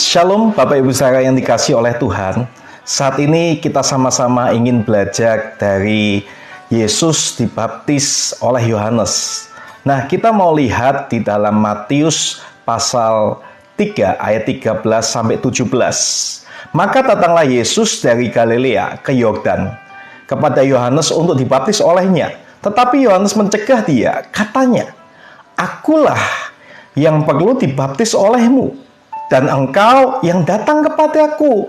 Shalom Bapak Ibu saudara yang dikasihi oleh Tuhan. Saat ini kita sama-sama ingin belajar dari Yesus dibaptis oleh Yohanes. Nah, kita mau lihat di dalam Matius pasal 3 ayat 13 sampai 17. Maka datanglah Yesus dari Galilea ke Yordan kepada Yohanes untuk dibaptis olehnya. Tetapi Yohanes mencegah dia, katanya, "Akulah yang perlu dibaptis olehmu, dan engkau yang datang kepadaku."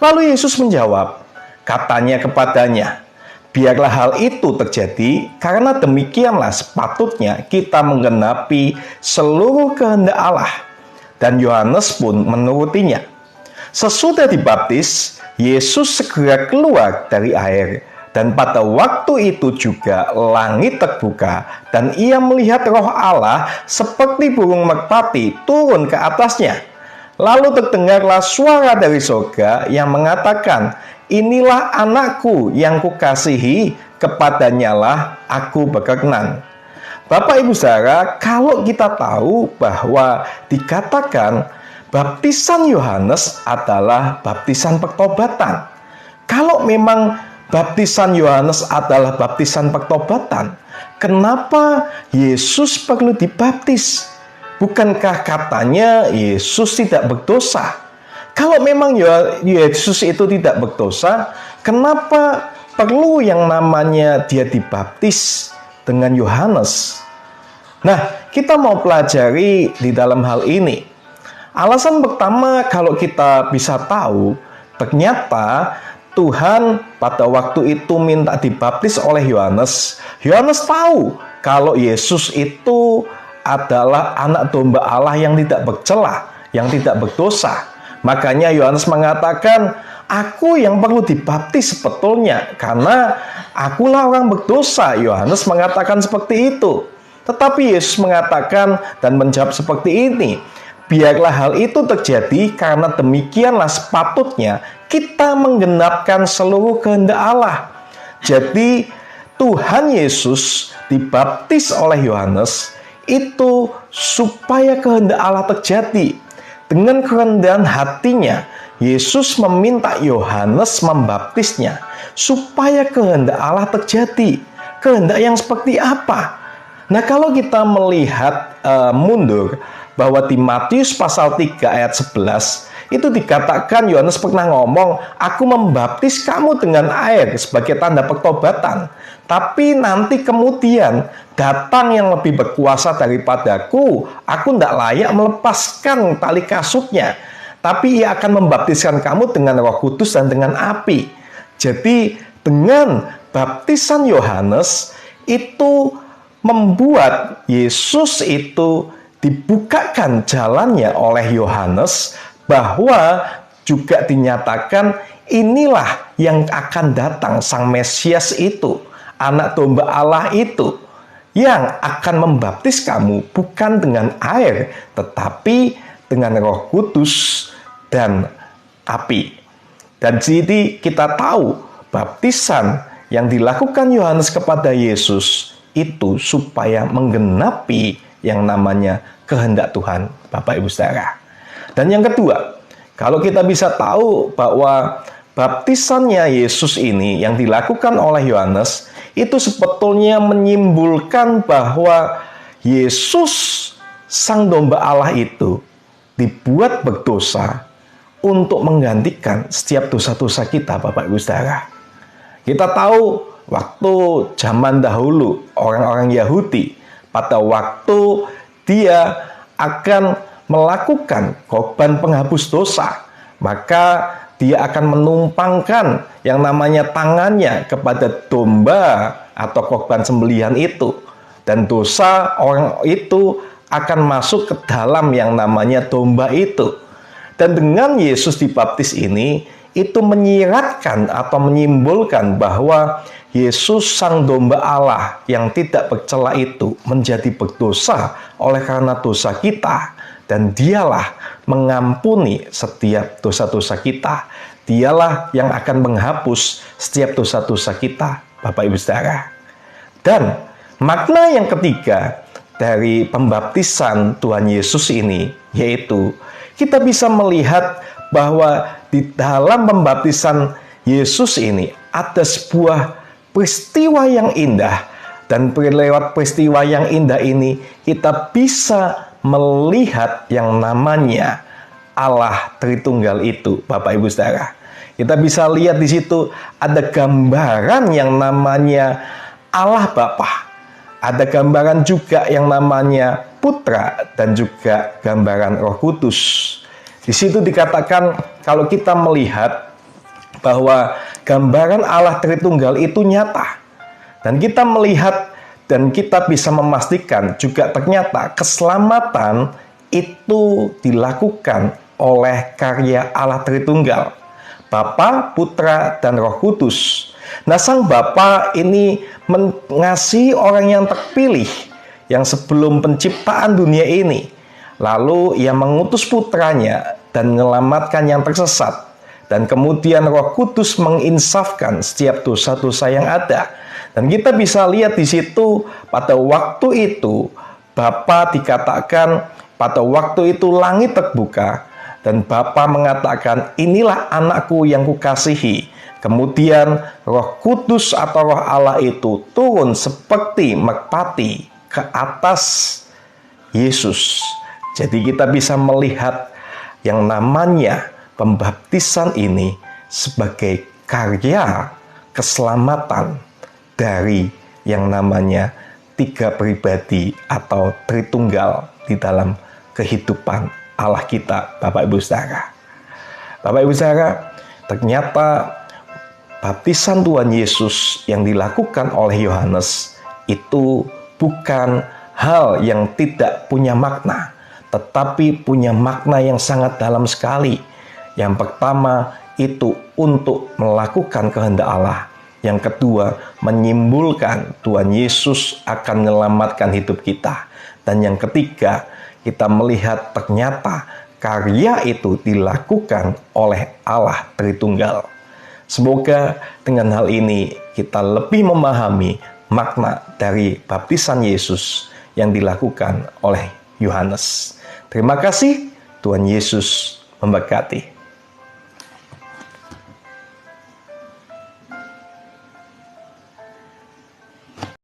Lalu Yesus menjawab, katanya kepadanya, "Biarlah hal itu terjadi, karena demikianlah sepatutnya kita menggenapi seluruh kehendak Allah." Dan Yohanes pun menurutinya. Sesudah dibaptis, Yesus segera keluar dari air, dan pada waktu itu juga langit terbuka, dan ia melihat Roh Allah seperti burung merpati turun ke atasnya. Lalu terdengarlah suara dari surga yang mengatakan, "Inilah anakku yang kukasihi, kepadanyalah aku berkenan." Bapak Ibu saudara, kalau kita tahu bahwa dikatakan baptisan Yohanes adalah baptisan pertobatan. Kalau memang baptisan Yohanes adalah baptisan pertobatan, kenapa Yesus perlu dibaptis? Bukankah katanya Yesus tidak berdosa? Kalau memang Yesus itu tidak berdosa, kenapa perlu yang namanya dia dibaptis dengan Yohanes? Nah, kita mau pelajari di dalam hal ini. Alasan pertama, kalau kita bisa tahu, ternyata Tuhan pada waktu itu minta dibaptis oleh Yohanes. Yohanes tahu kalau Yesus itu adalah anak domba Allah yang tidak bercela, yang tidak berdosa. Makanya Yohanes mengatakan, "Aku yang perlu dibaptis sebetulnya, karena akulah orang berdosa." Yohanes mengatakan seperti itu. Tetapi Yesus mengatakan dan menjawab seperti ini, "Biarlah hal itu terjadi, karena demikianlah sepatutnya kita menggenapkan seluruh kehendak Allah." Jadi Tuhan Yesus dibaptis oleh Yohanes itu supaya kehendak Allah terjadi. Dengan kerendahan hatinya, Yesus meminta Yohanes membaptisnya supaya kehendak Allah terjadi. Kehendak yang seperti apa? Nah, kalau kita melihat mundur bahwa di Matius pasal 3 ayat 11 itu dikatakan Yohanes pernah ngomong, "Aku membaptis kamu dengan air sebagai tanda pertobatan. Tapi nanti kemudian datang yang lebih berkuasa daripadaku. Aku tidak layak melepaskan tali kasutnya. Tapi ia akan membaptiskan kamu dengan Roh Kudus dan dengan api." Jadi dengan baptisan Yohanes itu membuat Yesus itu dibukakan jalannya oleh Yohanes, bahwa juga dinyatakan inilah yang akan datang Sang Mesias itu, anak domba Allah itu, yang akan membaptis kamu bukan dengan air, tetapi dengan Roh Kudus dan api. Dan jadi kita tahu baptisan yang dilakukan Yohanes kepada Yesus itu supaya menggenapi yang namanya kehendak Tuhan, Bapak Ibu saudara. Dan yang kedua, kalau kita bisa tahu bahwa baptisannya Yesus ini yang dilakukan oleh Yohanes itu sebetulnya menyimbolkan bahwa Yesus Sang Domba Allah itu dibuat berdosa untuk menggantikan setiap dosa-dosa kita, Bapak Ibu saudara. Kita tahu waktu zaman dahulu orang-orang Yahudi pada waktu dia akan melakukan korban penghapus dosa, maka dia akan menumpangkan yang namanya tangannya kepada domba atau korban sembelihan itu, dan dosa orang itu akan masuk ke dalam yang namanya domba itu. Dan dengan Yesus dibaptis ini, itu menyiratkan atau menyimbolkan bahwa Yesus Sang Domba Allah yang tidak bercela itu menjadi berdosa oleh karena dosa kita, dan dialah mengampuni setiap dosa-dosa kita. Dialah yang akan menghapus setiap dosa-dosa kita, Bapak Ibu saudara. Dan makna yang ketiga dari pembaptisan Tuhan Yesus ini, yaitu kita bisa melihat bahwa di dalam pembaptisan Yesus ini ada sebuah peristiwa yang indah. Dan lewat peristiwa yang indah ini kita bisa melihat yang namanya Allah Tritunggal itu, Bapak Ibu Saudara. Kita bisa lihat di situ ada gambaran yang namanya Allah Bapa. Ada gambaran juga yang namanya Putra dan juga gambaran Roh Kudus. Di situ dikatakan kalau kita melihat bahwa gambaran Allah Tritunggal itu nyata. Dan kita melihat dan kita bisa memastikan juga ternyata keselamatan itu dilakukan oleh karya Allah Tritunggal, Bapa, Putra, dan Roh Kudus. Nah, Sang Bapa ini mengasihi orang yang terpilih yang sebelum penciptaan dunia ini. Lalu ia mengutus putranya dan menyelamatkan yang tersesat. Dan kemudian Roh Kudus menginsafkan setiap dosa-dosa yang ada. Dan kita bisa lihat di situ pada waktu itu Bapa dikatakan pada waktu itu langit terbuka dan Bapa mengatakan inilah anakku yang kukasihi. Kemudian Roh Kudus atau Roh Allah itu turun seperti merpati ke atas Yesus. Jadi kita bisa melihat yang namanya pembaptisan ini sebagai karya keselamatan dari yang namanya tiga pribadi atau Tritunggal di dalam kehidupan Allah kita, Bapak Ibu Saudara. Bapak Ibu Saudara, ternyata baptisan Tuhan Yesus yang dilakukan oleh Yohanes itu bukan hal yang tidak punya makna, tetapi punya makna yang sangat dalam sekali. Yang pertama itu untuk melakukan kehendak Allah. Yang kedua, menyimpulkan Tuhan Yesus akan menyelamatkan hidup kita. Dan yang ketiga, kita melihat ternyata karya itu dilakukan oleh Allah Tritunggal. Semoga dengan hal ini kita lebih memahami makna dari baptisan Yesus yang dilakukan oleh Yohanes. Terima kasih, Tuhan Yesus memberkati.